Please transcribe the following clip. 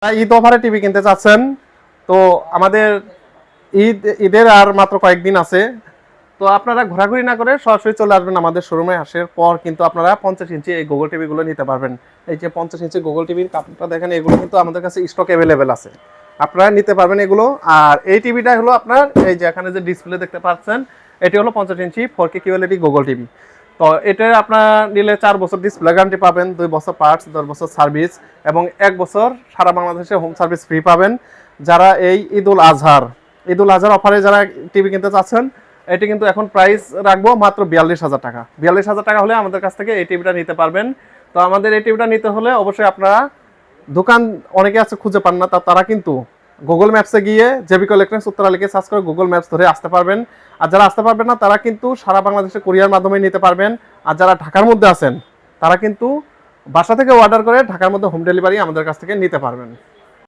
ঈদ অফারে টিভি কিনতে চাচ্ছেন, তো আমাদের ঈদের আর মাত্র কয়েকদিন আছে। তো আপনারা ঘোরাঘুরি না করে সরাসরি চলে আসবেন আমাদের শোরুমে। আসার পর কিন্তু আপনারা 50 ইঞ্চি এই গুগল টিভিগুলো নিতে পারবেন। এই যে 50 ইঞ্চি গুগল টিভির কাপড়টা দেখেন, এগুলো কিন্তু আমাদের কাছে স্টক অ্যাভেলেবেল আছে, আপনারা নিতে পারবেন এগুলো। আর এই টিভিটা হলো আপনার এই যে এখানে যে ডিসপ্লে দেখতে পাচ্ছেন, এটি হলো 50 ইঞ্চি 4K QLED গুগল টিভি। তো এটা আপনার নিলে 4 বছর ডিসপ্লে গ্যারান্টি পাবেন, 2 বছর পার্টস, 10 বছর সার্ভিস এবং 1 বছর সারা বাংলাদেশে হোম সার্ভিস ফ্রি পাবেন। যারা এই ঈদুল আজহার অফারে যারা টিভি কিনতে চাচ্ছেন, এটি কিন্তু এখন প্রাইস রাখবো মাত্র 42,000 টাকা। 42,000 টাকা হলে আমাদের কাছ থেকে এই টিভিটা নিতে পারবেন। তো আমাদের এই টিভিটা নিতে হলে অবশ্যই আপনারা দোকান অনেকে আছে খুঁজে পান না, তারা কিন্তু গুগল ম্যাপসে গিয়ে জেবিকো ইলেকট্রনিক্স উত্তরা লিখে সার্চ করে গুগল ম্যাপস ধরে আসতে পারবেন। আর যারা আসতে পারবেন না, তারা কিন্তু সারা বাংলাদেশে কুরিয়ার মাধ্যমে নিতে পারবেন। আর যারা ঢাকার মধ্যে আছেন, তারা কিন্তু বাসা থেকে অর্ডার করে ঢাকার মধ্যে হোম ডেলিভারি আমাদের কাছ থেকে নিতে পারবেন।